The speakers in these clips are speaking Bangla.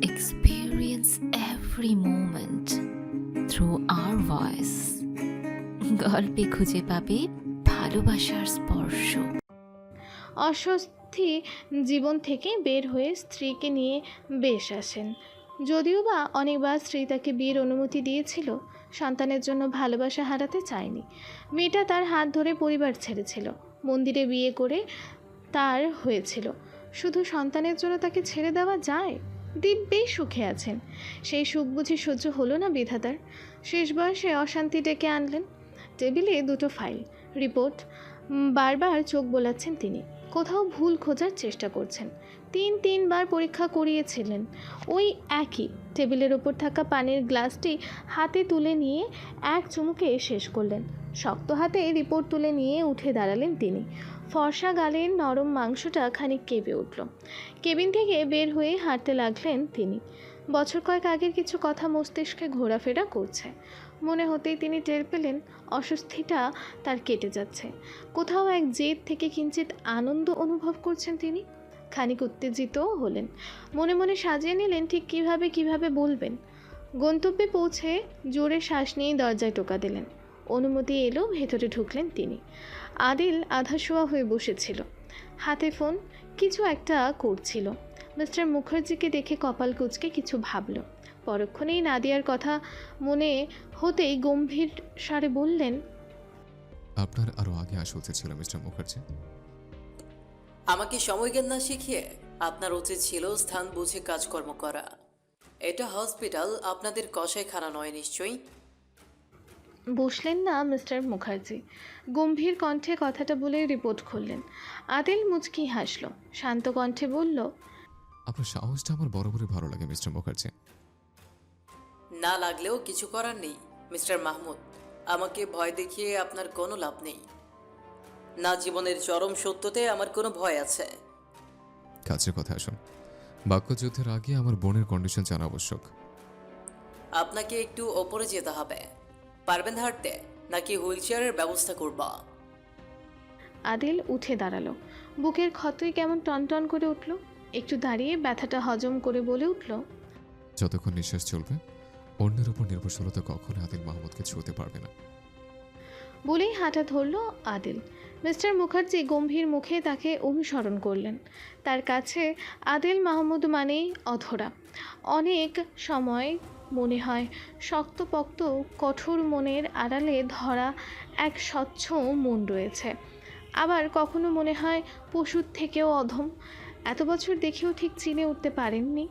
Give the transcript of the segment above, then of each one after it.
experience every moment through our voice. গল্পে খুঁজে পাবে ভালোবাসার স্পর্শ। অস্বস্তি জীবন থেকে বের হয়ে স্ত্রীকে নিয়ে বেশ আসেন। যদিও বা অনেকবার স্ত্রী তাকে বিয়ের অনুমতি দিয়েছিল, সন্তানের জন্য ভালোবাসা হারাতে চায়নি। মেয়েটা তার হাত ধরে পরিবার ছেড়েছিল, মন্দিরে বিয়ে করে তার হয়েছিল। শুধু সন্তানের জন্য তাকে ছেড়ে দেওয়া যায়? দিব্যেই সুখে আছেন, সেই সুখ বুঝি সহ্য হলো না বিধাতার। শেষ বয়সে অশান্তি ডেকে আনলেন। টেবিলে দুটো ফাইল, রিপোর্ট। বারবার চোখ বোলাচ্ছেন তিনি, কোথাও ভুল খোঁজার চেষ্টা করছেন। তিনবার পরীক্ষা করিয়েছিলেন। ওই একই টেবিলের ওপর থাকা পানির গ্লাসটি হাতে তুলে নিয়ে এক চুমুকে শেষ করলেন। শক্ত হাতে রিপোর্ট তুলে নিয়ে উঠে দাঁড়ালেন তিনি। ফর্সা গালের নরম মাংসটা খানিক কেঁপে উঠল। কেবিন থেকে বের হয়ে হাঁটতে লাগলেন তিনি। বছর কয়েক আগের কিছু কথা মস্তিষ্কে ঘোরাফেরা করছে। মনে হতেই তিনি টের পেলেন অস্বস্তিটা তার কেটে যাচ্ছে। কোথাও এক জেদ থেকে কিঞ্চিত আনন্দ অনুভব করছেন তিনি। খানিক উত্তেজিতও হলেন। মনে মনে সাজিয়ে নিলেন ঠিক কিভাবে বলবেন। গন্তব্যে পৌঁছে জোরে শ্বাস নিয়ে দরজায় টোকা দিলেন। অনুমতি এলো, ভেতরে ঢুকলেন তিনি। আদিল আধাশোয়া হয়ে বসেছিল, হাতে ফোন, কিছু একটা করছিল। মিস্টার মুখার্জিকে দেখে কপাল কুঁচকে কিছু ভাবল। পরক্ষণেই নাদিয়ার কথা মনে হতেই গম্ভীর স্বরে বললেন, আপনার আরো আগে আসা উচিত ছিল মিস্টার মুখার্জি। আমাকে সময় জ্ঞান না শিখিয়ে আপনার উচিত ছিল স্থান বুঝে কাজকর্ম করা। এটা হসপিটাল, আপনাদের কসাইখানা নয় নিশ্চয়ই। বসলেন না মিস্টার মুখার্জি। গম্ভীর কণ্ঠে কথাটা বলে রিপোর্ট খুললেন। আদিল মুচকি হাসল, শান্ত কণ্ঠে বলল, আপনার সাহসটা আমার বরাবরই ভালো লাগে মিস্টার মুখার্জি। না লাগলেও কিছু করার নেই মিস্টার মাহমুদ। আমাকে ভয় দেখিয়ে আপনার কোনো লাভ নেই। না জীবনের চরম সত্যতে আমার কোনো ভয় আছে। কাছের কথা আসুন। বাক্যযুদ্ধের আগে আমার বোনের কন্ডিশন জানা আবশ্যক। আপনাকে একটু ওপরে যেতে হবে। পারবেন হাঁটতে, নাকি হুইল চেয়ারের ব্যবস্থা করব? আদিল উঠে দাঁড়ালো। বুকের ক্ষতই কেমন টনটন করে উঠল। একটু দাঁড়িয়ে ব্যথাটা হজম করে বলে উঠল, যতক্ষণ নিঃশ্বাস চলবে অন্যের উপর নির্ভরশীলতা কখনো আদিল মাহমুদকে ছুঁতে পারবে না। বলেই হাঁটা ধরল আদিল। মিস্টার মুখার্জি গম্ভীর মুখে তাকে অনুসরণ করলেন। তার কাছে আদিল মাহমুদ মানেই অধরা। অনেক সময় মনে হয় শক্তপোক্ত কঠোর মনের আড়ালে ধরা এক স্বচ্ছ মন রয়েছে। আবার কখনো মনে হয় পশুর থেকেও অধম। এত বছর দেখেও ঠিক চিনে উঠতে পারেননি।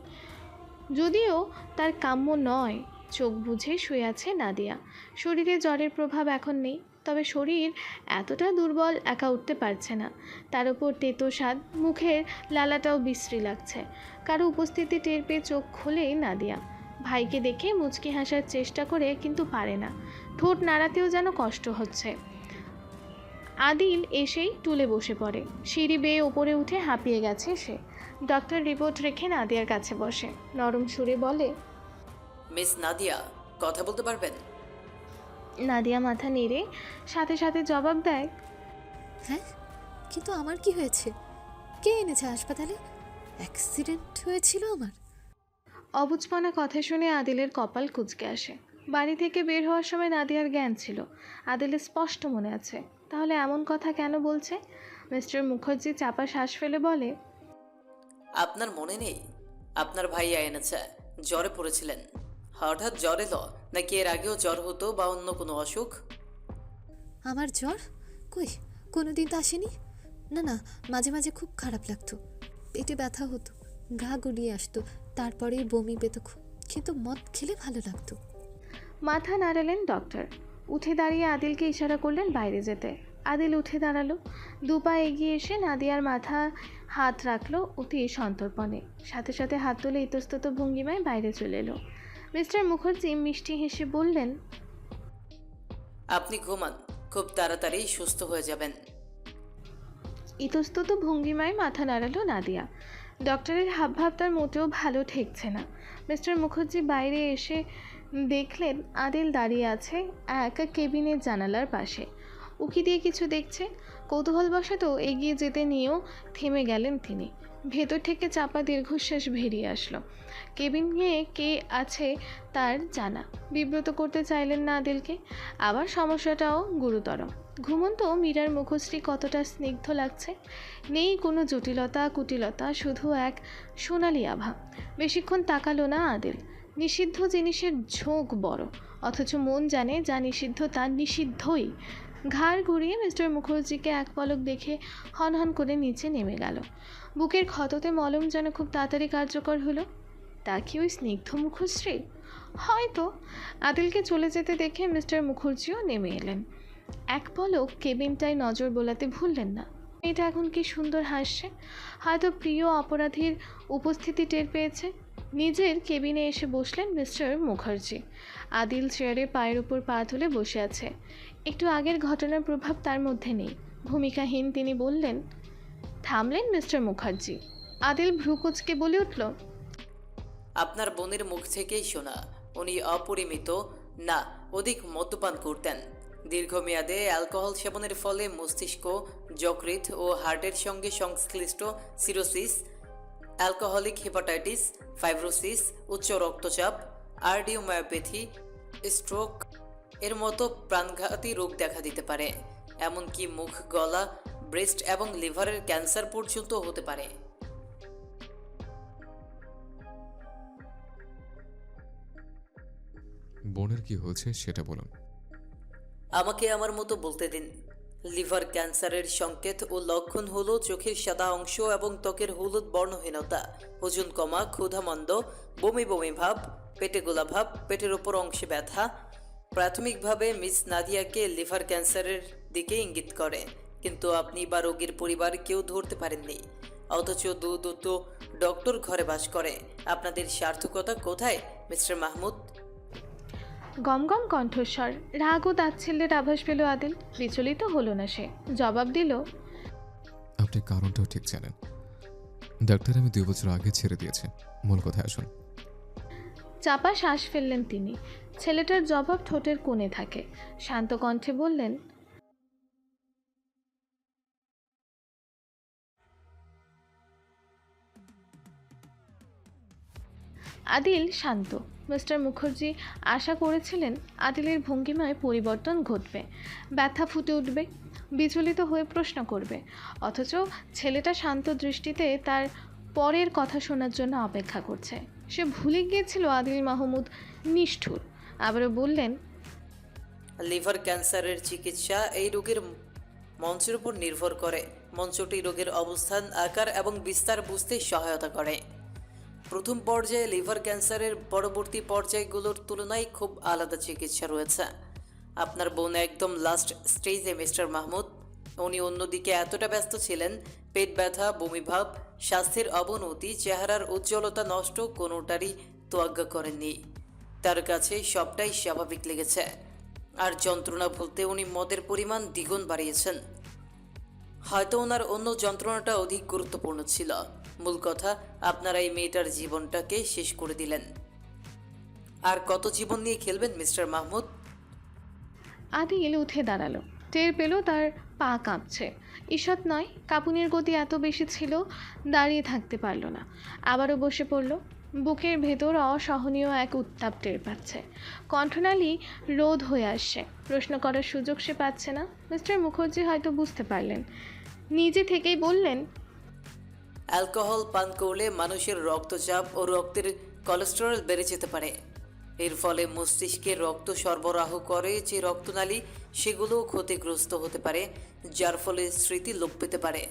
যদিও তার কাম্য নয়। চোখ বুঝে শুয়ে আছে নাদিয়া। শরীরে জ্বরের প্রভাব এখন নেই, তবে শরীর এতটা দুর্বল একা উঠতে পারছে না। তার উপর তেতো স্বাদ, মুখের লালাটাও বিশ্রী লাগছে। কারো উপস্থিতি টের পেয়ে চোখ খোলে নাদিয়া। ভাইকে দেখে মুচকি হাসার চেষ্টা করে, কিন্তু পারে না। ঠোঁট নাড়াতেও যেন কষ্ট হচ্ছে। আদিল এসেই টুলে বসে পড়ে। সিঁড়ি বেয়ে ওপরে উঠে হাঁপিয়ে গেছে সে। ডক্টর রিপোর্ট রেখে নাদিয়ার কাছে বসে, নরম সুরে বলে, মিস নাদিয়া, কথা বলতে পারবেন? নাদিয়া মাথা নেড়ে সাথে সাথে জবাব দেয়, হ্যাঁ, কিন্তু আমার কি হয়েছে? কে এনেছে হাসপাতালে? অ্যাক্সিডেন্ট হয়েছিল আমার। অবুঝপনা কথা শুনে আদিলের কপাল কুঁচকে আসে। বাড়ি থেকে বের হওয়ার সময় নাদিয়ার জ্ঞান ছিল, আদিলের স্পষ্ট মনে আছে। তাহলে এমন কথা কেন বলছে? মিস্টার মুখার্জি চাপা শ্বাস ফেলে বলে, আপনার মনে নেই? আপনার ভাইয়া এনেছে, জ্বরে পড়েছিলেন। হঠাৎ জ্বর এলো, নাকি এর আগেও জ্বর হতো বা অন্য কোনো অসুখ? আমার জ্বর? কই, কোনো দিন তো আসেনি। না না, মাঝে মাঝে খুব খারাপ লাগতো, পেটে ব্যথা হতো, গা গুলিয়ে আসতো, তারপরেই বমি পেত খুব, কিন্তু মদ খেলে ভালো লাগতো। মাথা নাড়ালেন ডক্টর। উঠে দাঁড়িয়ে আদিলকে ইশারা করলেন বাইরে যেতে। আদিল উঠে দাঁড়ালো। দুপা এগিয়ে এসে নাদিয়ার মাথা হাত রাখলো অতি সন্তর্পণে। সাথে সাথে হাত তুলে ইতস্তত ভঙ্গিমায় বাইরে চলে এলো। মিস্টার মুখার্জি মিষ্টি হেসে বললেন, আপনি ঘুমান, খুব তাড়াতাড়ি সুস্থ হয়ে যাবেন। ইতস্তত ভঙ্গিমায় মাথা নাড়ালো নাদিয়া। ডক্টরের হাবভাব তার মোটেও ভালো ঠেকছে না। মিস্টার মুখার্জি বাইরে এসে দেখলেন আদিল দাঁড়িয়ে আছে এক কেবিনের জানালার পাশে। উকি দিয়ে কিছু দেখছে। কৌতূহলবশত এগিয়ে যেতে নিয়েও থেমে গেলেন তিনি। ভেতর থেকে চাপা দীর্ঘশ্বাস বেরিয়ে আসলো। কেবিনে কে আছে তার জানা। বিব্রত করতে চাইলেন না আদিলকে। আবার সমস্যাটাও গুরুতর। ঘুমন্ত মীরার মুখশ্রী কতটা স্নিগ্ধ লাগছে। নেই কোনো জটিলতা কুটিলতা, শুধু এক সোনালি আভা। বেশিক্ষণ তাকালো না আদিল। নিষিদ্ধ জিনিসের ঝোঁক বড়, অথচ মন জানে যা নিষিদ্ধ তা নিষিদ্ধই। ঘাড় ঘুরিয়ে মিস্টার মুখার্জিকে এক পলক দেখে হনহন করে নিচে নেমে গেল। বুকের ক্ষততে মলম যেন খুব তাড়াতাড়ি কার্যকর হলো। তা কি ওই স্নিগ্ধ মুখশ্রী? হয়তো। আদিলকে চলে যেতে দেখে মিস্টার মুখার্জিও নেমে এলেন। এক পলক কেবিনটায় নজর বোলাতে ভুললেন না। মেয়েটা এখন কি সুন্দর হাসছে। হয়তো প্রিয় অপরাধীর উপস্থিতি টের পেয়েছে। নিজের কেবিনে এসে বসলেন মিস্টার মুখার্জি। আদিল চেয়ারে পায়ের উপর পা তুলে বসে আছে। একটু আগের ঘটনার প্রভাব তার মধ্যে নেই। ভূমিকাহীন তিনি বললেন। থামলেন মিস্টার মুখার্জি। আদিল ভ্রুকুচকে বলে উঠল, আপনার বোনের মুখ থেকেই শোনা উনি অপরিমিত না অধিক মদ্যপান করতেন। দীর্ঘমেয়াদে অ্যালকোহল সেবনের ফলে মস্তিষ্ক, যকৃৎ ও হার্টের সঙ্গে সংশ্লিষ্ট সিরোসিস, অ্যালকোহলিক হেপাটাইটিস, ফাইব্রোসিস, উচ্চ রক্তচাপ, কার্ডিওমায়োপ্যাথি, স্ট্রোক এর মতো প্রাণঘাতী রোগ দেখা দিতে পারে। এমনকি মুখ, গলা, ব্রেস্ট এবং লিভারের ক্যান্সার পর্যন্ত হতে পারে। বোনের কি হয়েছে সেটা বলুন। আমাকে আমার মতো বলতে দিন। লিভার ক্যান্সারের সংকেত ও লক্ষণ হলো চোখের সাদা অংশ এবং ত্বকের হলুদ বর্ণহীনতা, ওজন কমা, ক্ষুধামন্দ, বমি বমি ভাব, পেটে গোলা ভাব, পেটের ওপর অংশে ব্যথা। প্রাথমিকভাবে মিস নাদিয়াকে লিভার ক্যান্সারের দিকে ইঙ্গিত করে, কিন্তু আপনি বা রোগীর পরিবার কেউ ধরতে পারেননি। অথচ দুটো ডক্টর ঘরে বাস করে। আপনাদের সার্থকতা কোথায় মিস্টার মাহমুদ? গমগম কণ্ঠস্বর, রাগ ও তাচ্ছিল্যের আভাস পেল আদিল। বিচলিত হলো না সে। জবাব দিল, আপনি কারণটাও ঠিক জানেন। ডাক্তার আমি 2 বছর আগে ছেড়ে দিয়েছে। মূল কথায় আসুন। চাপা শ্বাস ফেললেন তিনি। ছেলেটার জবাব ঠোঁটের কোণে থাকে। শান্ত কণ্ঠে বললেন, আদিল শান্ত। মিস্টার মুখার্জি আশা করেছিলেন আদিলের ভঙ্গিমায় পরিবর্তন ঘটবে, ব্যথা ফুটে উঠবে, বিচলিত হয়ে প্রশ্ন করবে। অথচ ছেলেটা শান্ত দৃষ্টিতে তার পরের কথা শোনার জন্য অপেক্ষা করছে। সে ভুলে গিয়েছিল আদিল মাহমুদ নিষ্ঠুর। আবারও বললেন, লিভার ক্যান্সারের চিকিৎসা এই রোগের মঞ্চের উপর নির্ভর করে। মঞ্চটি রোগের অবস্থান, আকার এবং বিস্তার বুঝতে সহায়তা করে। প্রথম পর্যায়ে লিভার ক্যান্সারের পরবর্তী পর্যায়গুলোর তুলনায় খুব আলাদা চিকিৎসা রয়েছে। আপনার বোন একদম লাস্ট স্টেজে মিস্টার মাহমুদ। উনি অন্যদিকে এতটা ব্যস্ত ছিলেন, পেট ব্যথা, বমিভাব, স্বাস্থ্যের অবনতি, চেহারার উজ্জ্বলতা নষ্ট কোনোটারই তোয়াজ্ঞা করেননি। তার কাছে সবটাই স্বাভাবিক লেগেছে। আর যন্ত্রণা বলতে উনি মদের পরিমাণ দ্বিগুণ বাড়িয়েছেন। হয়তো ওনার অন্য যন্ত্রণাটা অধিক গুরুত্বপূর্ণ ছিল। মূল কথা, আপনারা এই মেয়েটার জীবনটাকে শেষ করে দিলেন। আর কত জীবন নিয়ে খেলবেন মিস্টার মাহমুদ? আদিল উঠে দাঁড়ালো। টের পেল তার পা কাঁপছে। ঈষৎ নয়, কাঁপুনির গতি এত বেশি ছিল, দাঁড়িয়ে থাকতে পারল না। আবারও বসে পড়ল। বুকের ভেতর অসহনীয় এক উত্তাপ টের পাচ্ছে। কণ্ঠনালী রোধ হয়ে আসছে। প্রশ্ন করার সুযোগ সে পাচ্ছে না। মিস্টার মুখার্জি হয়তো বুঝতে পারলেন। নিজে থেকেই বললেন, অ্যালকোহল পান করলে মানুষের রক্তচাপ ও রক্তের কোলেস্টেরল বেড়ে যেতে পারে। এর ফলে মস্তিষ্কে রক্ত সরবরাহ করে যে রক্তনালী, সেগুলোও ক্ষতিগ্রস্ত হতে পারে, যার ফলে স্মৃতি লোপ পেতে পারে।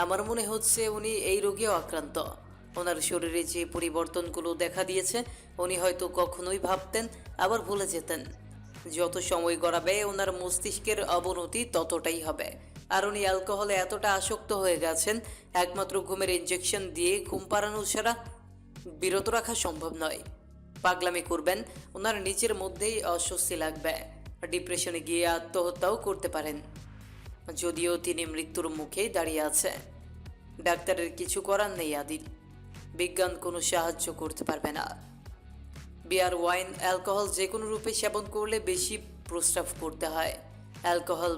আমার মনে হচ্ছে উনি এই রোগেও আক্রান্ত। ওনার শরীরে যে পরিবর্তনগুলো দেখা দিয়েছে, উনি হয়তো কখনোই ভাবতেন, আবার ভুলে যেতেন। যত সময় গড়াবে ওনার মস্তিষ্কের অবনতি ততটাই হবে। আর উনি অ্যালকোহলে এতটা আসক্ত হয়ে গেছেন, একমাত্র ঘুমের ইনজেকশন দিয়ে ঘুম পাড়ানো ছাড়া বিরত রাখা সম্ভব নয়। পাগলামি করবেন, ওনার নিজের মধ্যেই অস্বস্তি লাগবে। ডিপ্রেশনে গিয়ে আত্মহত্যাও করতে পারেন। যদিও তিনি মৃত্যুর মুখেই দাঁড়িয়ে আছে। ডাক্তারের কিছু করার নেই আদিল। বিজ্ঞান কোনো সাহায্য করতে পারবে না। বিয়ার, ওয়াইন, অ্যালকোহল যে কোনো রূপে সেবন করলে বেশি প্রস্রাব করতে হয়। অ্যালকোহল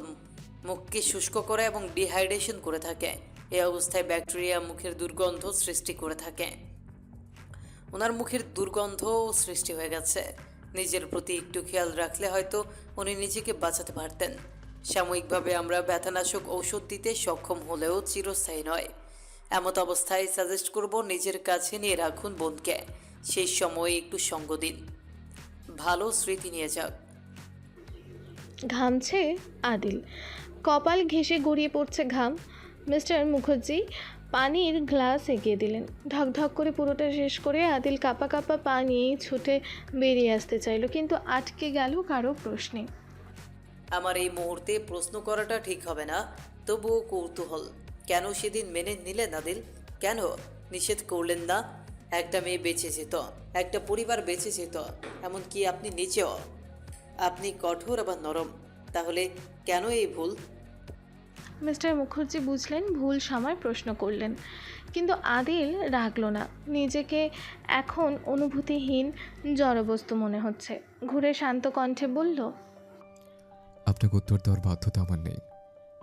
মুখকে শুষ্ক করে এবং ডিহাইড্রেশন করে থাকে। এই অবস্থায় ব্যাকটেরিয়া মুখের দুর্গন্ধ সৃষ্টি করে থাকে। ওনার মুখের দুর্গন্ধ সৃষ্টি হয়ে গেছে। নিজের প্রতি একটু খেয়াল রাখলে হয়তো উনি নিজেকে বাঁচাতে পারতেন। সাময়িকভাবে আমরা ব্যথানাশক ঔষধ দিতে সক্ষম হলেও চিরস্থায়ী নয়। এমত অবস্থায় সাজেস্ট করব নিজের কাছে নিয়ে রাখুন বোনকে, সেই সময় একটু সঙ্গ দিন, ভালো স্মৃতি নিয়ে যাক। ঘামছে আদিল, কপাল ঘেঁষে গড়িয়ে পড়ছে ঘাম। মিস্টার মুখার্জি পানির গ্লাস এগিয়ে দিলেন। ঢকঢক করে পুরোটা শেষ করে আদিল কাপা কাপা পা নিয়েই ছুটে বেরিয়ে আসতে চাইল, কিন্তু আটকে গেল কারো প্রশ্নে। আমার এই মুহূর্তে প্রশ্ন করাটা ঠিক হবে না, তবুও কৌতূহল, কেন সেদিন মেনে নিলেন আদিল? কেন নিষেধ করলেন না? একটা মেয়ে বেঁচে যেত, একটা পরিবার বেঁচে যেত, এমনকি আপনি নিজেও। আপনি কঠোর আবার নরম, তাহলে কেন এই ভুল? মিস্টার মুখার্জি বুঝলেন ভুল সময় প্রশ্ন করলেন, কিন্তু আদিল রাগল না। নিজেকে এখন অনুভূতিহীন জড়বস্তু মনে হচ্ছে। ঘুরে শান্ত কণ্ঠে বলল, আপনাকে উত্তর দেওয়ার বাধ্যতা আমার নেই,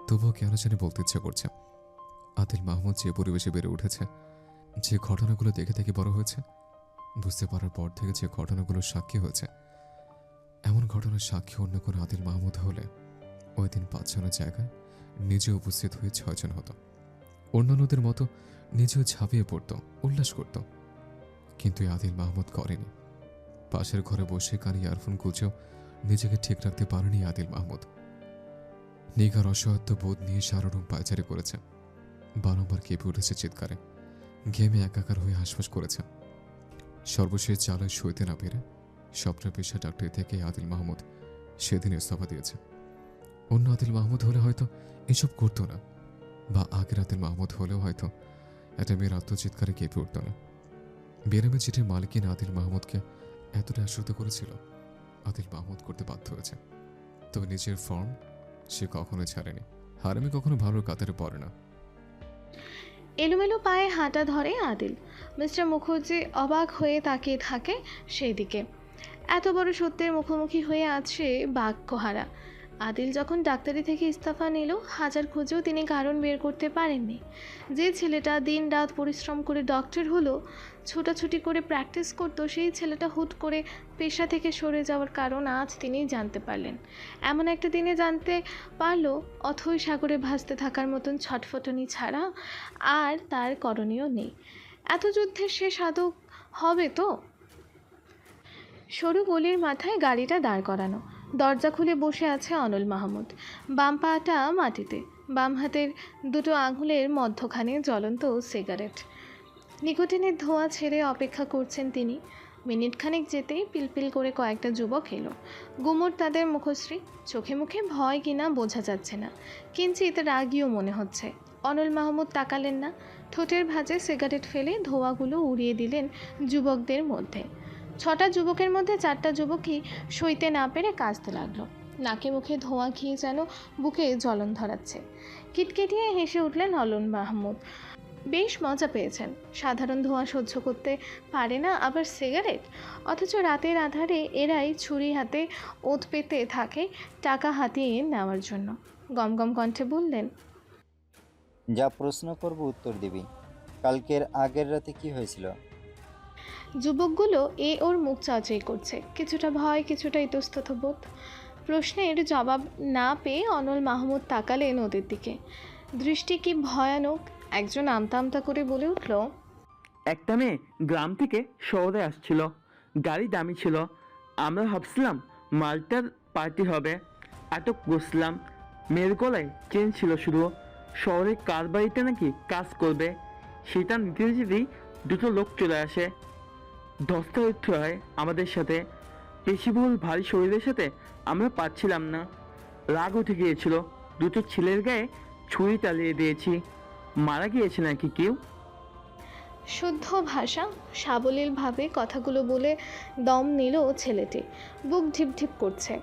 তবুও কেন জানি বলতে ইচ্ছে করছে। আদিল মাহমুদ যে পরিবেশে বেড়ে উঠেছে, যে ঘটনাগুলো দেখে দেখে বড় হয়েছে, বুঝতে পারার পর থেকে যে ঘটনাগুলোর সাক্ষী হয়েছে, এমন ঘটনার সাক্ষী অন্য কোনো আদিল মাহমুদ হলে ওই দিন 5 জনের জায়গায় নিজে উপস্থিত হয়ে 6 জন হতো। অন্যান্যদের মতো নিজেও ঝাঁপিয়ে পড়তো, উল্লাস করত, কিন্তু এই আদিল মাহমুদ করেনি। পাশের ঘরে বসে কানে ইয়ারফোন গুলছেও নিজেকে ঠিক রাখতে পারেনি আদিল মাহমুদ। নিগার অসহায়ত্ব বোধ নিয়ে সারা রুম পায়চারি করেছে, বারংবার কেঁপে উঠেছে চিৎকারে, ঘেমে একাকার হয়ে হাঁসফাঁস করেছে। সর্বশেষ জ্বালায় সইতে না পেরে স্বপ্নের পেশা ডাক্তারি থেকে আদিল মাহমুদ সেদিন ইস্তফা দিয়েছে। অন্য আদিল মাহমুদ হলে হয়তো এসব করতো না, বা আগের আদিল মাহমুদ হলেও হয়তো একটা মেয়ের আত্মচিৎকারে কেঁপে উঠত না। বেনামে চিঠির মালিকিন আদিল মাহমুদকে এতটা আশ্রিত করেছিল, আদিল মাহমুদ করতে বাধ্য হয়েছে। তবে নিজের ফর্ম সে কখনোই ছাড়েনি। হারামি কখনো ভালোর কাতারে পড়ে না। এলোমেলো পায়ে হাঁটা ধরে আদিল। মিস্টার মুখার্জি অবাক হয়ে তাকিয়ে থাকে সেই দিকে। এত বড় সত্যের মুখোমুখি হয়ে আছে বাক্যহারা। আদিল যখন ডাক্তারি থেকে ইস্তফা নিল, হাজার খোঁজেও তিনি কারণ বের করতে পারেননি। যে ছেলেটা দিন রাত পরিশ্রম করে ডক্টর হলো, ছোটাছুটি করে প্র্যাকটিস করতো, সেই ছেলেটা হুট করে পেশা থেকে সরে যাওয়ার কারণ আজ তিনিই জানতে পারলেন। এমন একটা দিনে জানতে পারলো অথই সাগরে ভাসতে থাকার মতন ছটফটানি ছাড়া আর তার করণীয় নেই। এত যুদ্ধের শেষ আদৌ হবে তো? সরু গলির মাথায় গাড়িটা দাঁড় করানো। দরজা খুলে বসে আছে অনল মাহমুদ, বাম পাটা মাটিতে, বাম হাতের দুটো আঙুলের মধ্যখানে জ্বলন্ত সিগারেট। নিকোটিনের ধোঁয়া ছেড়ে অপেক্ষা করছেন তিনি। মিনিটখানেক যেতেই পিলপিল করে কয়েকটা যুবক এলো। গুমোট তাদের মুখশ্রী, চোখে মুখে ভয় কিনা বোঝা যাচ্ছে না, কিঞ্চিত রাগীও মনে হচ্ছে। অনল মাহমুদ তাকালেন না, ঠোঁটের ভাঁজে সিগারেট ফেলে ধোঁয়াগুলো উড়িয়ে দিলেন যুবকদের মধ্যে। 6টা যুবকের মধ্যে 4টা যুবকই সইতে না পেরে কাঁচতে লাগলো। নাকে মুখে ধোঁয়া খেয়ে যেন বুকে জ্বলন ধরাচ্ছে। কিটকিটিয়ে হেসে উঠলেন অনল মাহমুদ। বেশ মজা পেয়েছেন। সাধারণ ধোঁয়া সহ্য করতে পারে না আবার সিগারেট, অথচ রাতের আধারে এরাই ছুরি হাতে ওত পেতে থাকে টাকা হাতিয়ে নেওয়ার জন্য। গমগম কণ্ঠে বললেন, যা প্রশ্ন করব উত্তর দিবি। কালকের আগের রাতে কি হয়েছিল? যুবকগুলো ওর মুখ চাওয়াচাই করছে, কিছুটা ভয় কিছুটা ইতস্তত বোধ। প্রশ্নের জবাব না পেয়ে অনল মাহমুদ তাকালেন ওদের দিকে। দৃষ্টি কি ভয়ানক! একজন আমতা আমতা করে বলে উঠল, একটা মেয়ে গ্রাম থেকে শহরে আসছিল, গাড়ি দামি ছিল। আমরা ভাবছিলাম মালটার পার্টি হবে, আটক বসলাম। মেয়ের গলায় চেন ছিল শুধু। শহরে কার বাড়িতে নাকি কাজ করবে, সেটা নিতে যেতেই দুটো লোক চলে আসে। ধস্তাধস্তি হয় আমাদের সাথে। পেশিবহুল ভারী শরীরের সাথে আমরা পাচ্ছিলাম না। রাগ উঠে গিয়েছিল, দুটো ছেলের গায়ে ছুরি চালিয়ে দিয়েছি। মারা গিয়েছে নাকি কেউ? শুদ্ধ ভাষা, সাবলীলভাবে কথাগুলো বলে দম নিল ছেলেটি। বুক ঢিপঢিপ করছে।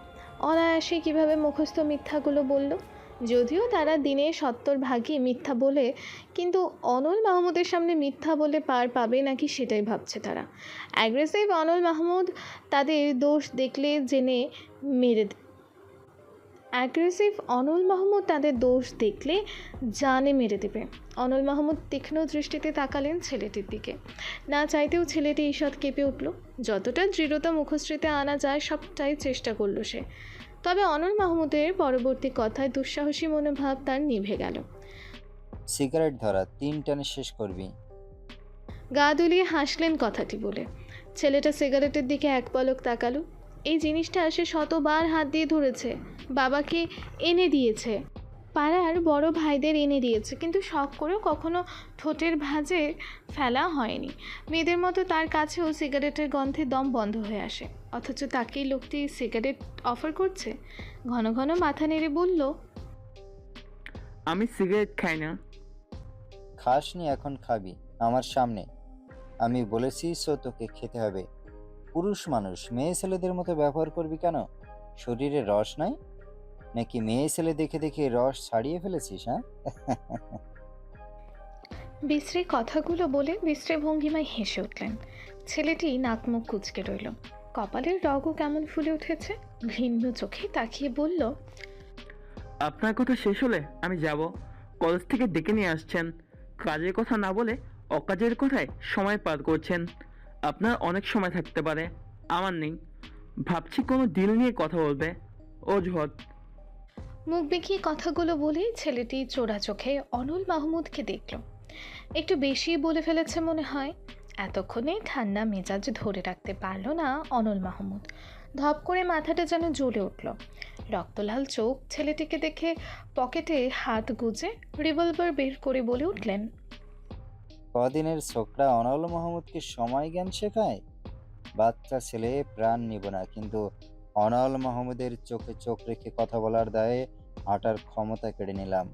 অনায়াসে কিভাবে মুখস্থ মিথ্যাগুলো বলল। যদিও তারা দিনে 70 ভাগই মিথ্যা বলে, কিন্তু অনল মাহমুদের সামনে মিথ্যা বলে পার পাবে নাকি সেটাই ভাবছে তারা। অ্যাগ্রেসিভ অনল মাহমুদ তাদের দোষ দেখলে জেনে মেরে অ্যাগ্রেসিভ অনল মাহমুদ তাদের দোষ দেখলে জানে মেরে দেবে। অনল মাহমুদ তীক্ষ্ণ দৃষ্টিতে তাকালেন ছেলেটির দিকে। না চাইতেও ছেলেটি ঈষৎ কেঁপে উঠল। যতটা দৃঢ়তা মুখশ্রীতে আনা যায় সবটাই চেষ্টা করল সে। তবে অনল মাহমুদের পরবর্তী কথায় দুঃসাহসী মনোভাব তার নিভে গেল। সিগারেট ধরা 3 টানে শেষ করবি। গা দুলিয়ে হাসলেন কথাটি বলে। ছেলেটা সিগারেটের দিকে এক পলক তাকালো। এই জিনিসটা সে শতবার হাত দিয়ে ধরেছে, বাবাকে এনে দিয়েছে, পাড়ার বড় ভাইদের এনে দিয়েছে, কিন্তু শখ করেও কখনো ঠোঁটের ভাঁজে ফেলা হয়নি। মেয়েদের মতো তার কাছেও সিগারেটের গন্ধে দম বন্ধ হয়ে আসে, অথচ তাকেই লোকটি সিগারেট অফার করছে। ঘন ঘন মাথা নেড়ে বলল, আমি সিগারেট খাই না। খাসনি, এখন খাবি আমার সামনে। আমি বলেছি সো তোকে খেতে হবে। পুরুষ মানুষ মেয়ে ছেলেদের মতো ব্যবহার করবি কেন? শরীরে রস নাই নাকি মেয়ে ছেলে দেখে দেখে রস ছাড়িয়ে ফেলেছিস? হ্যাঁ বিশ্রী কথাগুলো বলে বিশ্রী ভঙ্গিমায় হেসে উঠলেন। ছেলেটি নাক মুখ কুঁচকে রইল, কপালের রগও কেমন ফুলে উঠেছে। ঘৃণ্য চোখে তাকিয়ে বলল, আপনার কথা শেষ হলে আমি যাব। কলেজ থেকে ডেকে নিয়ে আসছেন, কাজের কথা না বলে অকাজের কথায় সময় পার করছেন। আপনার অনেক সময় থাকতে পারে, আমার নেই। ভাবছি কোনো ডিল নিয়ে কথা বলবে। অজুহাত। মুখ বেঁকিয়ে কথাগুলো বলে ছেলেটি চোরা চোখে অনল মাহমুদকে দেখল। একটু বেশি বলে ফেলেছে মনে হয়। এতক্ষণে ঠান্ডা মেজাজ ধরে রাখতে পারল না অনল মাহমুদ। ধপ করে মাথাটা যেন জ্বলে উঠল। রক্তলাল চোখ ছেলেটিকে দেখে পকেটে হাত গুজে রিভলভার বের করে বলে উঠলেন, কদিনের ছোকরা অনল মাহমুদকে সময় জ্ঞান শেখায়। বাচ্চা ছেলে, প্রাণ নিব না, কিন্তু অনল মাহমুদের চোখে চোখ রেখে কথা বলার দায়ে হাঁটার ক্ষমতা কেড়ে নিলাম।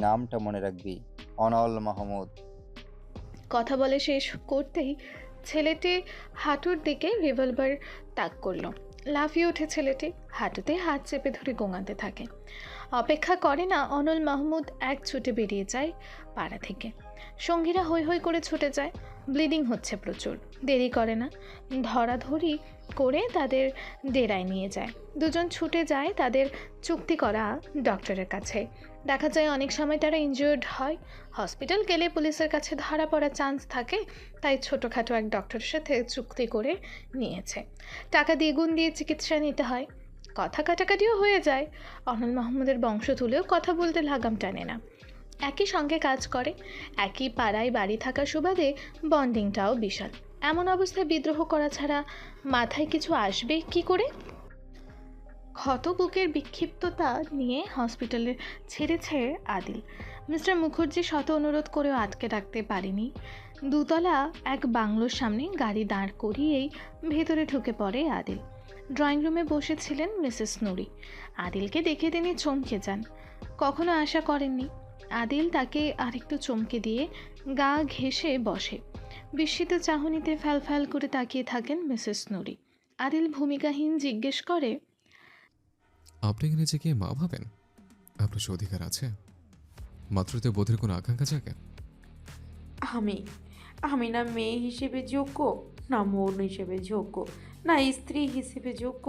নামটা মনে রাখবি, অনল মাহমুদ। কথা বলে শেষ করতেই ছেলেটি হাঁটুর দিকে রিভলভার তাক করল। লাফিয়ে ওঠে ছেলেটি, হাঁটুতে হাত চেপে ধরে গোঙাতে থাকে। অপেক্ষা করে না অনল মাহমুদ এক ছুটে বেরিয়ে যায় পাড়া থেকে। সঙ্গীরা হৈ হৈ করে ছুটে যায়। ব্লিডিং হচ্ছে প্রচুর, দেরি করে না, ধরাধরি করে তাদের ডেরায় নিয়ে যায়। দুজন ছুটে যায় তাদের চুক্তি করা ডক্টরের কাছে। দেখা যায় অনেক সময় তারা ইনজিওর্ড হয়। হসপিটাল গেলে পুলিশের কাছে ধরা পড়ার চান্স থাকে, তাই ছোটোখাটো এক ডক্টরের সাথে চুক্তি করে নিয়েছে। টাকা দ্বিগুণ দিয়ে চিকিৎসা নিতে হয়। কথা কাটাকাটিও হয়ে যায়। অনল মাহমুদের বংশ তুলেও কথা বলতে লাগাম টানে না। একই সঙ্গে কাজ করে, একই পাড়ায় বাড়ি থাকার সুবাদে বন্ডিংটাও বিশাল। এমন অবস্থায় বিদ্রোহ করা ছাড়া মাথায় কিছু আসবে কি করে? ক্ষত বুকের বিক্ষিপ্ততা নিয়ে হসপিটালে ছেড়েছে আদিল। মিস্টার মুখার্জি শত অনুরোধ করেও আটকে রাখতে পারেনি। দুতলা এক বাংলোর সামনে গাড়ি দাঁড় করিয়েই ভেতরে ঢুকে পড়ে আদিল। ড্রয়িং রুমে বসেছিলেন মিসেস নুরি। আদিলকে দেখে তিনি চমকে যান, কখনো আশা করেননি। আদিল তাকে আরেকটু চমকে দিয়ে গা ঘেঁষে বসে। বিস্মিত চাহনিতে ফ্যাল করে তাকিয়ে থাকেন মিসেস নুরি। আদিল ভূমিকাহীন জিজ্ঞেস করে, আপনি কি নিজেকে মা ভাবেন? আপনার সে অধিকার আছে? মাতৃত্ব বোধের কোনো আকাঙ্ক্ষা জাগে? আমি আমি না মেয়ে হিসেবে যোগ্য, না বোন হিসেবে যোগ্য, না স্ত্রী হিসেবে যোগ্য,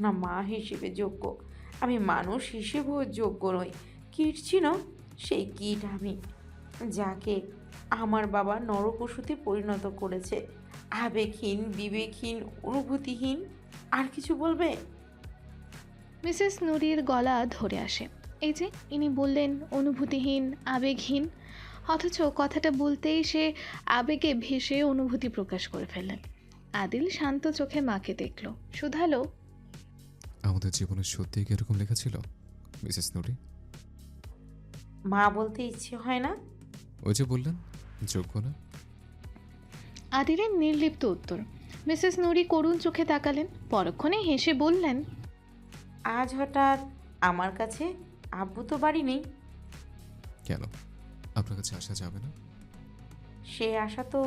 না মা হিসেবে যোগ্য। আমি মানুষ হিসেবেও যোগ্য নই। কীট ছিল সেই কীট আমি, যাকে আমার বাবা নরপশুতে পরিণত করেছে। আবেগহীন, বিবেকহীন, অনুভূতিহীন। আর কিছু বলবে? মিসেস নুরির গলা ধরে আসে। এই যে ইনি বললেন অনুভূতিহীন, আবেগহীন, অথচ কথাটা বলতেই সে আবেগে ভেসে অনুভূতি প্রকাশ করে ফেললেন। আদিল শান্ত চোখে মাকে দেখল, শুধালো, আমাদের জীবনে সত্যিই কি এরকম লেখা ছিল মিসেস নুরি? মা বলতে ইচ্ছে হয় না। ওই যে বললেন যোগ্য না। আদিলের নির্লিপ্ত উত্তর। মিসেস নুরি করুণ চোখে তাকালেন, পরক্ষণে হেসে বললেন, আজ হঠাৎ আমার কাছে? আব্বু তো বাড়ি নেই। কেন আপনার কাছে আসা যাবে না? সে আশা তো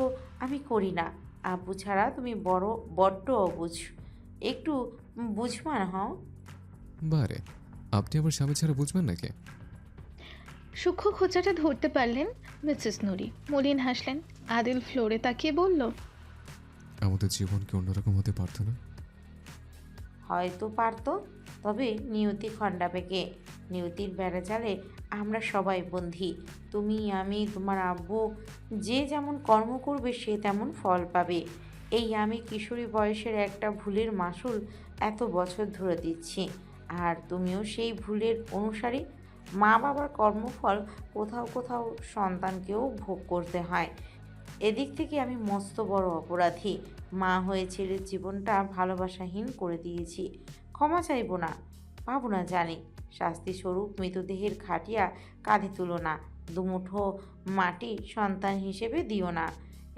আমি করি না। আব্বু ছাড়া তুমি বড্ড অবুঝ। একটু বুঝবান হও। বারে, আপনি আবার স্বামী ছাড়া বুঝবেন নাকি? সূক্ষ্ম খোঁচাটা ধরতে পারলেন মিসেস নুরি। মলিন হাসলেন। আদিল ফ্লোরে তাকিয়ে বলল, আমাদের জীবন কি অন্যরকম হতে পারতো না? হয়তো পারতো, তবে নিয়তি খণ্ডাবে কে? নিয়তির বেড়াজালে আমরা সবাই বন্দী। তুমি, আমি, তোমার আব্বু, যে যেমন কর্ম করবে সে তেমন ফল পাবে। এই আমি কিশোরী বয়সের একটা ভুলের মাসুল এত বছর ধরে দিচ্ছি, আর তুমিও সেই ভুলের অনুসারী। মা বাবার কর্মফল কোথাও কোথাও সন্তানকেও ভোগ করতে হয়। এদিক থেকে আমি মস্ত বড় অপরাধী। মা হয়ে ছেলের জীবনটা ভালোবাসাহীন করে দিয়েছি। ক্ষমা চাইব না, পাবো না জানি। শাস্তিস্বরূপ মৃতদেহের খাটিয়া কাঁধে তুলো না, দুমুঠো মাটি সন্তান হিসেবে দিও না।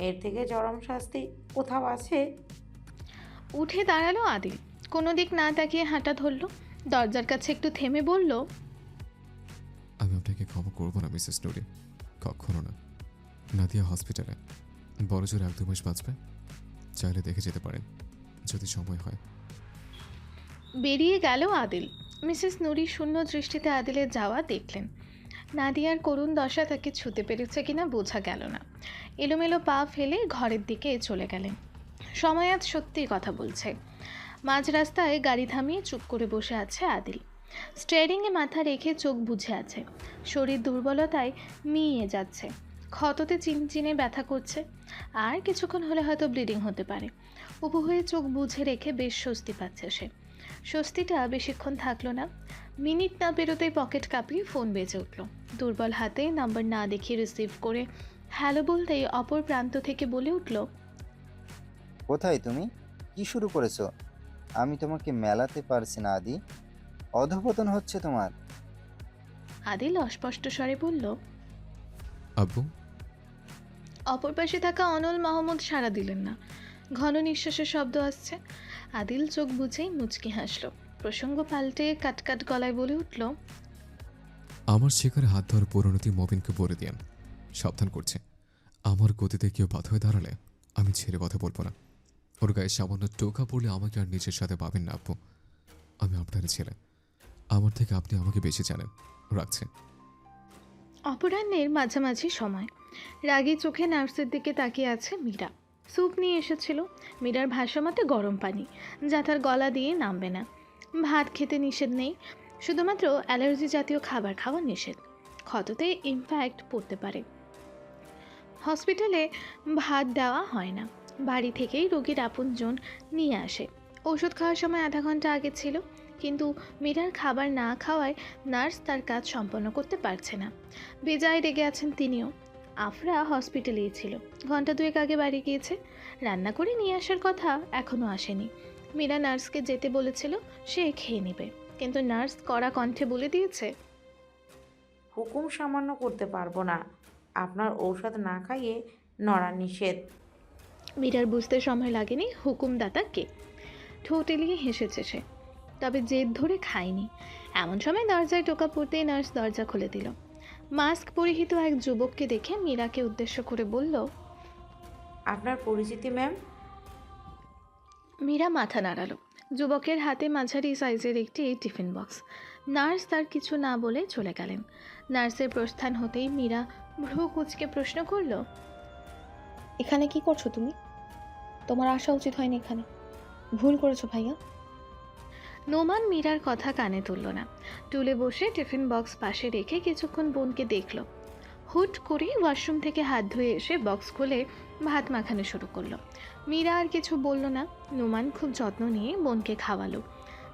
এর থেকে চরম শাস্তি কোথাও আছে? উঠে দাঁড়ালো আদিল। কোনো দিক না তাকিয়ে হাঁটা ধরল। দরজার কাছে একটু থেমে বলল, আমি আপনাকে ক্ষমা করবো না মিসেস নুরি, কখনো না। নাদিয়া হসপিটালে, বড় জোর 1-2 মাস বাঁচবে। চাইলে দেখে যেতে পারেন যদি সময় হয়। বেরিয়ে গেল আদিল। মিসেস নুরি শূন্য দৃষ্টিতে আদিলের যাওয়া দেখলেন। নাদিয়ার করুণ দশা তাকে ছুতে পেরেছে কিনা বোঝা গেল না। এলোমেলো পা ফেলে ঘরের দিকে চলে গেলেন। সময় আজ সত্যিই কথা বলছে। মাঝ রাস্তায় গাড়ি থামিয়ে চুপ করে বসে আছে আদিল। স্টিয়ারিংয়ে মাথা রেখে চোখ বুজে আছে। শরীর দুর্বলতায় মিইয়ে যাচ্ছে। ক্ষততে চিনচিনে ব্যথা করছে। আর কিছুক্ষণ হলে হয়তো ব্লিডিং হতে পারে। উবু হয়ে চোখ বুঝে রেখে বেশ স্বস্তি পাচ্ছে সে। স্বস্তিটা বেশিক্ষণ থাকলো না। মিনিট না বেরোতেই পকেট কাঁপিয়ে ফোন বেজে উঠল। দুর্বল হাতে নাম্বার না দেখিয়ে রিসিভ করে হ্যালো বলতেই অপর প্রান্ত থেকে বলে উঠল, কোথায় তুমি? কি শুরু করেছো? আমি তোমাকে মেলাতে পারছি না আদি। অধঃপতন হচ্ছে তোমার। আদিল অস্পষ্ট স্বরে বলল। আব্বু, অপর পাশে থাকা অনল মাহমুদ সাড়া দিলেন না। ঘন নিঃশ্বাসের শব্দ আসছে। আদিল চোখ বুঝেই মুচকি হাসল। প্রসঙ্গ পাল্টে কাটকাট গলায় বলে উঠল, আমার শিকারে হাত ধরার পরিণতি মবিনকে বলে দিয়েন। সাবধান করছে, আমার গতিতে কেউ বাধা হয়ে দাঁড়ালে আমি ছেড়ে কথা বলবো না। ওর গায়ে সামান্য টোকা পড়লে আমাকে আর নিজের সাথে পাবেন না আব্বু। আমি আপনারই ছেলে, আমার থেকে আপনি আমাকে বেশি জানেন। রাখছে। অপরাহ্নের মাঝামাঝি সময়। রাগী চোখে নার্সের দিকে তাকিয়ে আছে মীরা। স্যুপ নিয়ে এসেছিল। মীরার ভাষ্যমতে গরম পানি, যা তার গলা দিয়ে নামবে না। ভাত খেতে নিষেধ নেই, শুধুমাত্র অ্যালার্জি জাতীয় খাবার খাওয়া নিষেধ। ক্ষততে ইমপ্যাক্ট পড়তে পারে। হসপিটালে ভাত দেওয়া হয় না, বাড়ি থেকেই রোগীর আপনজন নিয়ে আসে। ওষুধ খাওয়ার সময় আধা ঘন্টা আগে ছিল, কিন্তু মীরার খাবার না খাওয়ায় নার্স তার কাজ সম্পন্ন করতে পারছে না। বেজায় রেগে আছেন তিনিও। আফরা হসপিটালেই ছিল, ঘন্টা 2 আগে বাড়ি গিয়েছে। রান্না করে নিয়ে আসার কথা এখনও আসেনি। মীরা নার্সকে যেতে বলেছিল, সে খেয়ে নেবে, কিন্তু নার্স কড়া কণ্ঠে বলে দিয়েছে, হুকুম সামান্য করতে পারবো না। আপনার ঔষধ না খাইয়ে নড়া নিষেধ। মীরার বুঝতে সময় লাগেনি হুকুমদাতা কে। ঠোঁট এলিয়ে হেসেছে সে, তবে জেদ ধরে খায়নি। এমন সময় দরজায় টোকা পড়তেই নার্স দরজা খুলে দিল। মাস্ক পরিহিত এক যুবককে দেখে মীরাকে উদ্দেশ্য করে বলল, আপনার পরিচিতি ম্যাম? মীরা মাথা নাড়ালো। যুবকের হাতে মাঝারি সাইজের একটি টিফিন বক্স। নার্স তার কিছু না বলে চলে গেলেন। নার্সের প্রস্থান হতেই মীরা ভ্রু কুঁচকে প্রশ্ন করল, এখানে কি করছো তুমি? তোমার আসা উচিত হয়নি এখানে। ভুল করেছো ভাইয়া। নোমান মীরার কথা কানে তুলল না। টুলে বসে টিফিন বক্স পাশে রেখে কিছুক্ষণ বোনকে দেখল। হুট করে ওয়াশরুম থেকে হাত ধুয়ে এসে বক্স খুলে ভাত মাখানো শুরু করলো। মীরা আর কিছু বলল না। নোমান খুব যত্ন নিয়ে বোনকে খাওয়ালো।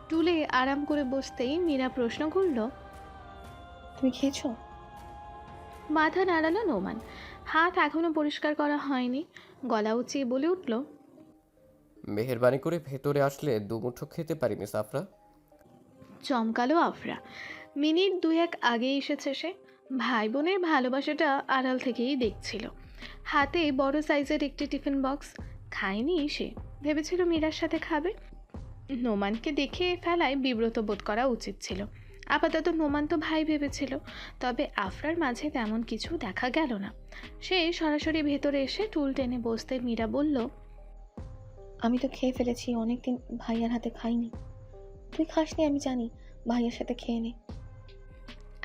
টুলে আরাম করে বসতেই মীরা প্রশ্ন করল, তুমি খেয়েছো? মাথা নাড়ালো নোমান। হাত এখনো পরিষ্কার করা হয়নি। গলা উঁচিয়ে বলে উঠল, মেহেরবানি করে ভেতরে আসলে দুমুঠো খেতে পারি মিস আফরা। চমকালো আফরা। মিনিট 2 আগে এসেছে সে। ভাই বোনের ভালোবাসাটা আড়াল থেকেই দেখছিল। হাতে বড় সাইজের একটি টিফিন বক্স। খায়নি সে, ভেবেছিল মীরার সাথে খাবে। নোমানকে দেখে ফেলায় বিব্রত বোধ করা উচিত ছিল। আপাতত নোমান তো ভাই ভেবেছিল, তবে আফরার মাঝে তেমন কিছু দেখা গেল না। সে সরাসরি ভেতরে এসে টুল টেনে বসতে মীরা বলল, আমি তো খেয়ে ফেলেছি, অনেকদিন ভাইয়ার হাতে খাইনি। তুই খাসনি আমি জানি, ভাইয়ার সাথে খেয়ে নে।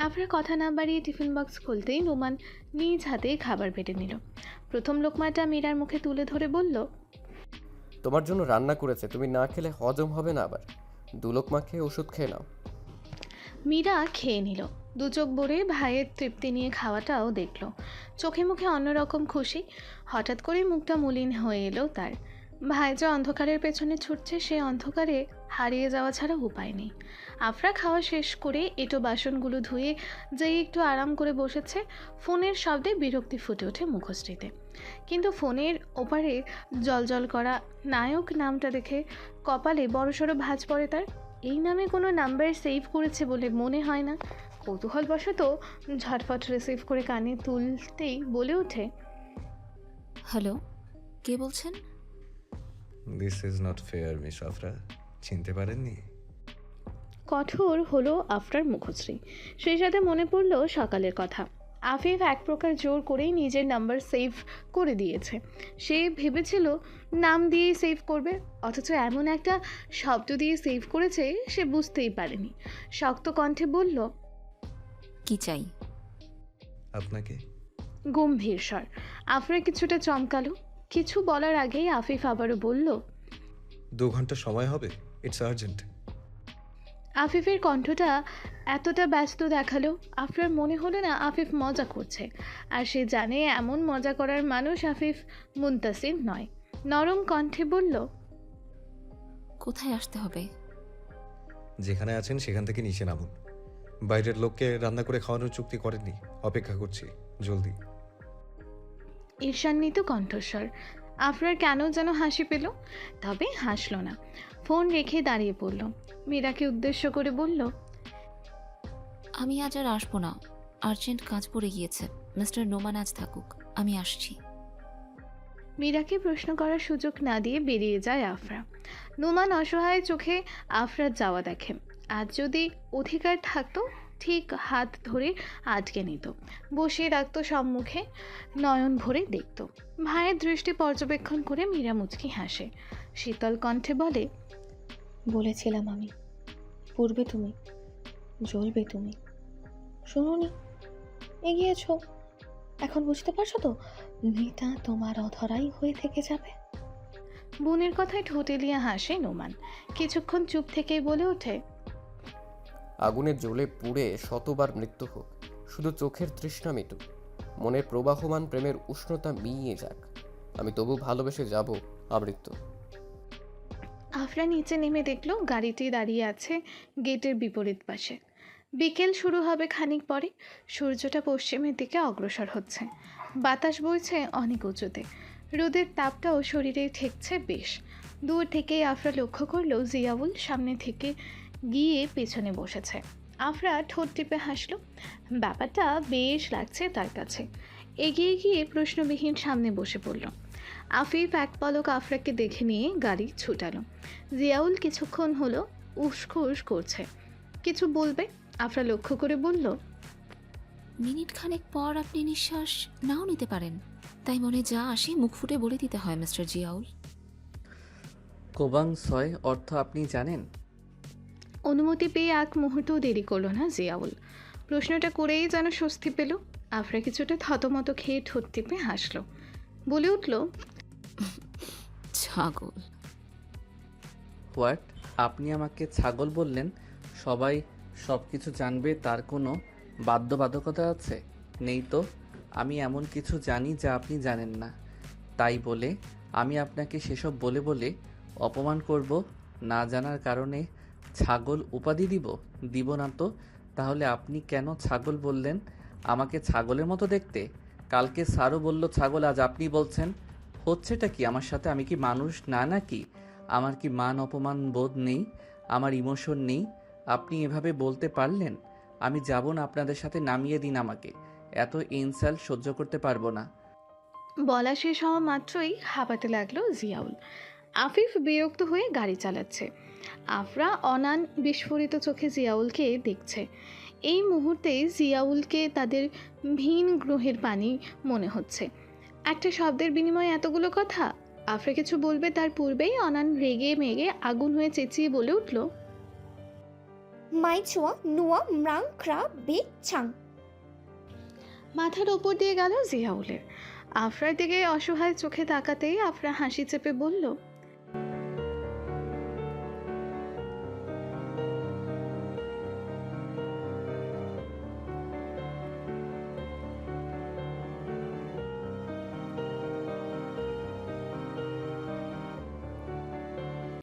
আফরা কথা না বাড়িয়ে টিফিন বক্স খুলতেই নোমান নিজ হাতে খাবার বেটে নিল। প্রথম লোকমাটা মীরার মুখে তুলে ধরে বলল, তোমার জন্য রান্না করেছে, তুমি না খেলে হজম হবে না। আবার দুলোকমা খেয়ে ওষুধ খেয়ে নাও। মীরা খেয়ে নিল। দু চোখ ভরে ভাইয়ের তৃপ্তি নিয়ে খাওয়াটাও দেখলো। চোখে মুখে অন্যরকম খুশি। হঠাৎ করে মুখটা মলিন হয়ে এলো তার। ভাই যে অন্ধকারের পেছনে ছুটছে, সে অন্ধকারে হারিয়ে যাওয়া ছাড়া উপায় নেই। আফরা খাওয়া শেষ করে এঁটো বাসনগুলো ধুয়ে যেই একটু আরাম করে বসেছে, ফোনের শব্দে বিরক্তি ফুটে ওঠে মুখশ্রীতে। কিন্তু ফোনের ওপারে জলজল করা নায়ক নামটা দেখে কপালে বড়সড় ভাঁজ পড়ে তার। এই নামে কোনো নাম্বার সেভ করেছে বলে মনে হয় না। কৌতূহলবশত ঝটফট রিসিভ করে কানে তুলতেই বলে ওঠে, হ্যালো, কে বলছেন? This is not fair miss Afra, চিনতে পারেননি? কঠোর হলো আফরার মুখশ্রী। সেই সাথে মনে পড়ল সকালের কথা। আফিফ এক প্রকার জোর করেই নিজের নাম্বার সেভ করে দিয়েছে। সে ভেবেছিল নাম দিয়েই সেভ করবে, অথচ এমন একটা শব্দ দিয়ে সেভ করেছে সে বুঝতেই পারেনি। শক্ত কণ্ঠে বলল, কি চাই? আপনাকে। গম্ভীর স্বর। আফরা কিছুটা চমকালো। কিছু বলার আগেই আফিফ আবারও বলল, 2 ঘন্টা সময় হবে, ইটস আর্জেন্ট। আফিফের কণ্ঠটা এতটা ব্যস্ত দেখালো, আফরার মনে হলো না আফিফ মজা করছে। আর সে জানে এমন মজা করার মানুষ আফিফ মুনতাসির নয়। নরম কণ্ঠে বলল, কোথায় আসতে হবে? যেখানে আছেন সেখান থেকে নিচে নামুন। বাইরের লোককে রান্না করে খাওয়ানোর চুক্তি করেননি, অপেক্ষা করছি, জলদি। ঈর্ষান্বিত কণ্ঠস্বর। আফরার কেন যেন হাসি পেল, তবে হাসল না। ফোন রেখে দাঁড়িয়ে পড়ল। মীরাকে উদ্দেশ্য করে বলল, আমি আজ আর আসবো না, আর্জেন্ট কাজ পড়ে গিয়েছে। মিস্টার নোমান আজ থাকুক, আমি আসছি। মীরাকে প্রশ্ন করার সুযোগ না দিয়ে বেরিয়ে যায় আফরা। নোমান অসহায় চোখে আফরার যাওয়া দেখে। আজ যদি অধিকার থাকতো ঠিক হাত ধরে আটকে নিত, বসিয়ে রাখতো সম্মুখে, নয়ন ভরে দেখত। ভাইয়ের দৃষ্টি পর্যবেক্ষণ করে মীরা মুচকি হাসে। শীতল কণ্ঠে বলে, বলেছিলাম আমি, পড়বে তুমি, জ্বলবে তুমি। শুনুনি, এগিয়েছ, এখন বুঝতে পারছো তো মেয়েটা তোমার অধরাই হয়ে থেকে যাবে। বোনের কথায় ঠোঁটেলিয়া হাসে নোমান। কিছুক্ষণ চুপ থেকেই বলে ওঠে, আগুনে জ্বলে পুড়ে শতবার মৃত্যু হোক, শুধু চোখের তৃষ্ণা মিটুক, মনের প্রবাহমান প্রেমের উষ্ণতা মিইয়ে যাক, আমি তবু ভালোবেসে যাব আমৃত্যু। আফরা নিচে নেমে দেখলো গাড়িটি দাঁড়িয়ে আছে গেটের বিপরীত পাশে। বিকেল শুরু হবে খানিক পরে। সূর্যটা পশ্চিমের দিকে অগ্রসর হচ্ছে। বাতাস বইছে অনেক উঁচুতে। রোদের তাপটাও শরীরে ঠেকছে বেশ। দূর থেকেই আফরা লক্ষ্য করলো জিয়াউল সামনে থেকে গিয়ে পেছনে বসেছে। আফরা ঠোঁট টিপে হাসলো। ব্যাপারটা বেশ লাগছে তার কাছে। এগিয়ে গিয়ে প্রশ্নবিহীন সামনে বসে পড়ল। আফিফ এক পলক আফরাকে দেখে নিয়ে গাড়ি ছুটালো। জিয়াউল কিছুক্ষণ হলো উস্কুস করছে, কিছু বলবে। আফরা লক্ষ্য করে বলল, মিনিট খানেক পর আপনি নিঃশ্বাস নাও নিতে পারেন, তাই মনে যা আসে মুখ ফুটে বলে দিতে হয় মিস্টার জিয়াউল। কোবাং ছয় অর্থ আপনি জানেন? অনুমতি পেয়ে এক মুহূর্তও দেরি করলো না জিয়াউল। প্রশ্নটা করেই যেন স্বস্তি পেল। আফরা কিছুটা থতমত খেয়ে ঠোঁট টিপে হাসলো। বলে উঠল, ছাগল। হোয়াট? আপনি আমাকে ছাগল বললেন? সবাই সব কিছু জানবে তার কোনো বাধ্যবাধকতা আছে? নেই তো। আমি এমন কিছু জানি যা আপনি জানেন না, তাই বলে আমি আপনাকে সেসব বলে বলে অপমান করব? না জানার কারণে ছাগল উপাধি দিব না তো? তাহলে আপনি কেন ছাগল বললেন? আমাকে ছাগলের মতো দেখতে? কালকে স্যারও বলল ছাগল, আজ আপনি বলছেন। হচ্ছেটা কি আমার সাথে? আমি কি মানুষ না নাকি? আমার কি মান অপমান বোধ নেই? আমার ইমোশন নেই? আপনি এভাবে বলতে পারলেন? আমি যাব না, আপনাদের সাথে নামিয়ে দিন আমাকে। এত ইনসাল্ট সহ্য করতে পারবো না। বলা শেষ হওয়া মাত্রই হাঁপাতে লাগলো জিয়াউল। আফিফ বিরক্ত হয়ে গাড়ি চালাচ্ছে। আফরা অনান বিস্ফোরিত চোখে জিয়াউলকে দেখছে। এই মুহূর্তে জিয়াউলকে তাদের ভিন গ্রহের পানি মনে হচ্ছে। একটা শব্দের বিনিময়ে এতগুলো কথা। আফরা কিছু বলবে তার পূর্বেই অনান রেগে মেগে আগুন হয়ে চেঁচিয়ে বলে উঠল, মাইচুয়া নুয়া ম্রাং ক্রা বে ছাং। মাথার ওপর দিয়ে গেল জিয়াউলের। আফরার দিকে অসহায় চোখে তাকাতেই আফরা হাসি চেপে বলল,